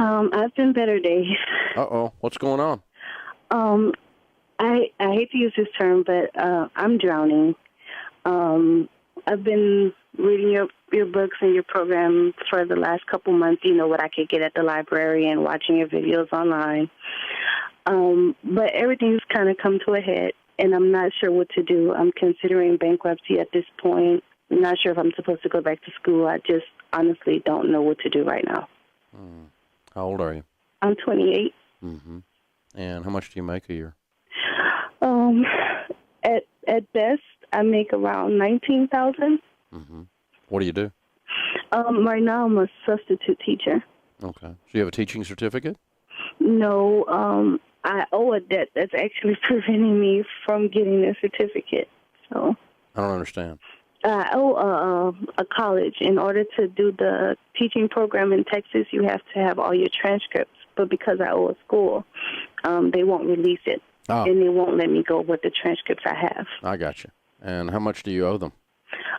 I've been better days. Uh-oh. What's going on? I hate to use this term, but I'm drowning. I've been reading your books and your program for the last couple months, what I could get at the library and watching your videos online. But everything's kind of come to a head, and I'm not sure what to do. I'm considering bankruptcy at this point. I'm not sure if I'm supposed to go back to school. I just honestly don't know what to do right now. How old are you? I'm 28. Mm-hmm. And how much do you make a year? At best, I make around $19,000. Mm-hmm. What do you do? Right now, I'm a substitute teacher. Okay. So you have a teaching certificate? No, I owe a debt that's actually preventing me from getting a certificate. So I don't understand. I owe a college. In order to do the teaching program in Texas, you have to have all your transcripts. But because I owe a school, they won't release it. Oh. And they won't let me go with the transcripts I have. I got you. And how much do you owe them?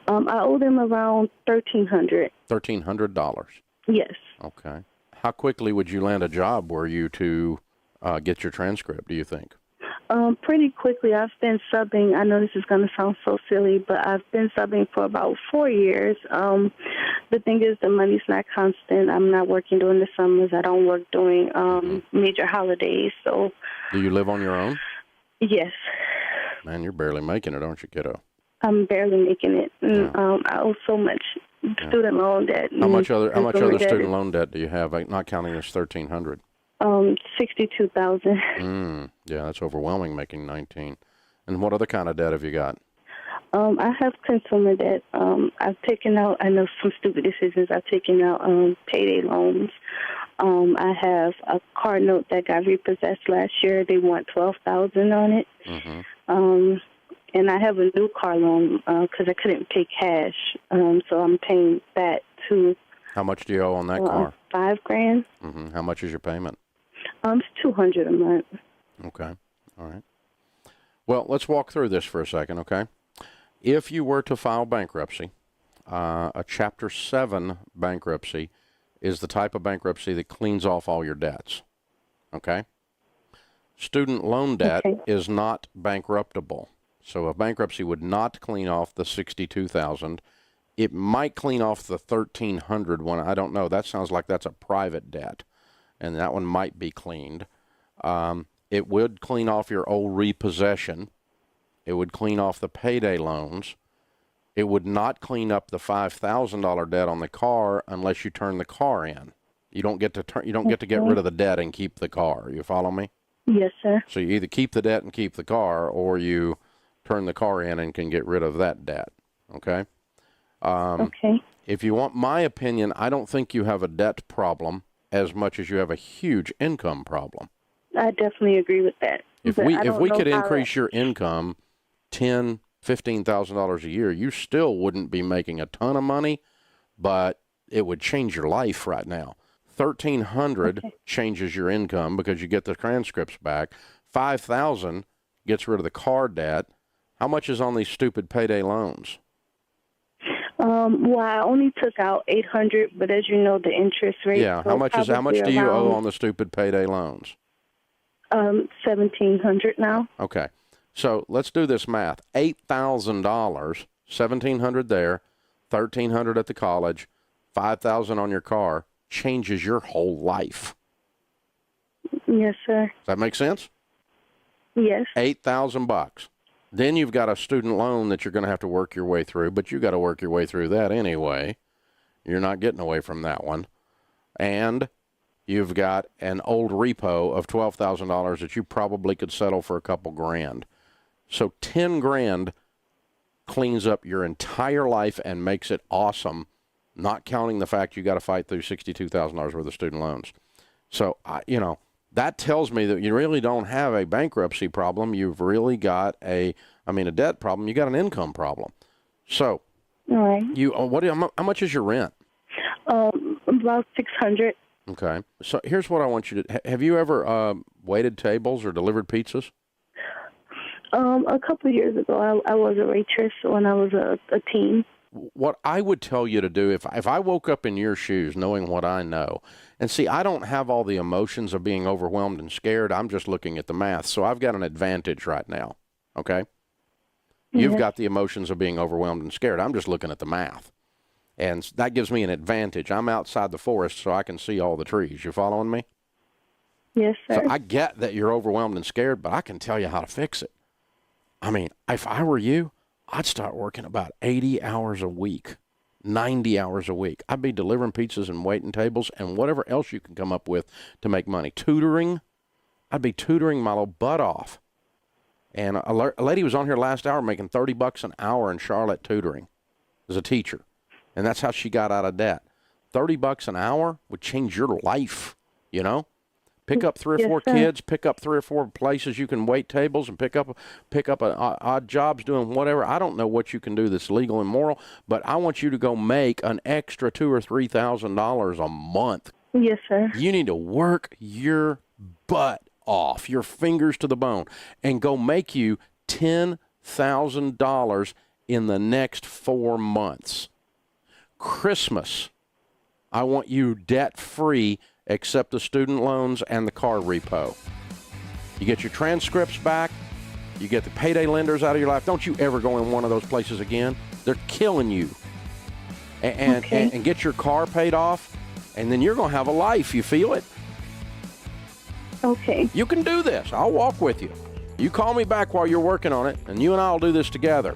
I owe them around $1,300. $1,300? Yes. Okay. How quickly would you land a job were you to get your transcript, do you think? Pretty quickly. I've been subbing. I know this is going to sound so silly, but I've been subbing for about 4 years. The thing is, the money's not constant. I'm not working during the summers. I don't work during major holidays. So. Do you live on your own? Yes. Man, you're barely making it, aren't you, kiddo? I'm barely making it. And, I owe so much student loan debt. How much other student loan debt do you have, not counting this $1,300? $62,000. Yeah, that's overwhelming, making 19. And what other kind of debt have you got? I have consumer debt. I've taken out, I know some stupid decisions, I've taken out payday loans. I have a car note that got repossessed last year. They want $12,000 on it. Mm-hmm. And I have a new car loan because I couldn't pay cash. So I'm paying that too. How much do you owe on that car? $5,000. Mm-hmm. How much is your payment? It's $200 a month. Okay. All right. Well, let's walk through this for a second, okay? If you were to file bankruptcy, a Chapter 7 bankruptcy is the type of bankruptcy that cleans off all your debts, okay? Student loan debt is not bankruptable. So a bankruptcy would not clean off the $62,000. It might clean off the $1,300 one. I don't know. That sounds like that's a private debt, and that one might be cleaned. It would clean off your old repossession. It would clean off the payday loans. It would not clean up the $5,000 debt on the car unless you turn the car in. You don't get to get rid of the debt and keep the car. You follow me? Yes, sir. So you either keep the debt and keep the car, or you turn the car in and can get rid of that debt. Okay? Okay. If you want my opinion, I don't think you have a debt problem as much as you have a huge income problem. I definitely agree with that. If we could increase your income $10,000, $15,000 a year, you still wouldn't be making a ton of money, but it would change your life right now. $1,300 changes your income because you get the transcripts back. $5,000 gets rid of the car debt. How much is on these stupid payday loans? Well, I only took out $800, but as you know, the interest rate. Yeah, how much do you owe on the stupid payday loans? $1,700 now. Okay, so let's do this math. $8,000, $1,700 there, $1,300 at the college, $5,000 on your car changes your whole life. Yes, sir. Does that make sense? Yes. $8,000. Then you've got a student loan that you're going to have to work your way through, but you got to work your way through that anyway. You're not getting away from that one. And you've got an old repo of $12,000 that you probably could settle for a couple grand. So $10,000 cleans up your entire life and makes it awesome, not counting the fact you got to fight through $62,000 worth of student loans. So, that tells me that you really don't have a bankruptcy problem. You've really got a debt problem. You got an income problem. So, all right. How much is your rent? About $600. Okay. So here's what I want you to. Have you ever waited tables or delivered pizzas? A couple of years ago, I was a waitress when I was a teen. what I would tell you to do, if I woke up in your shoes knowing what I know, and see, I don't have all the emotions of being overwhelmed and scared. I'm just looking at the math. So I've got an advantage right now, okay? You've got the emotions of being overwhelmed and scared. I'm just looking at the math. And that gives me an advantage. I'm outside the forest, so I can see all the trees. You following me? Yes, sir. So I get that you're overwhelmed and scared, but I can tell you how to fix it. I mean, if I were you, I'd start working about 80 hours a week, 90 hours a week. I'd be delivering pizzas and waiting tables and whatever else you can come up with to make money. Tutoring, I'd be tutoring my little butt off. And a lady was on here last hour making $30 an hour in Charlotte tutoring as a teacher. And that's how she got out of debt. $30 an hour would change your life, you know? Pick up 3 or 4 kids, pick up 3 or 4 places you can wait tables, and pick up odd jobs doing whatever. I don't know what you can do that's legal and moral, but I want you to go make an extra $2,000 or $3,000 a month. Yes, sir. You need to work your butt off, your fingers to the bone, and go make you $10,000 in the next 4 months. Christmas, I want you debt-free except the student loans and the car repo. You get your transcripts back. You get the payday lenders out of your life. Don't you ever go in one of those places again. They're killing you. And get your car paid off, and then you're going to have a life. You feel it? Okay. You can do this. I'll walk with you. You call me back while you're working on it, and you and I will do this together.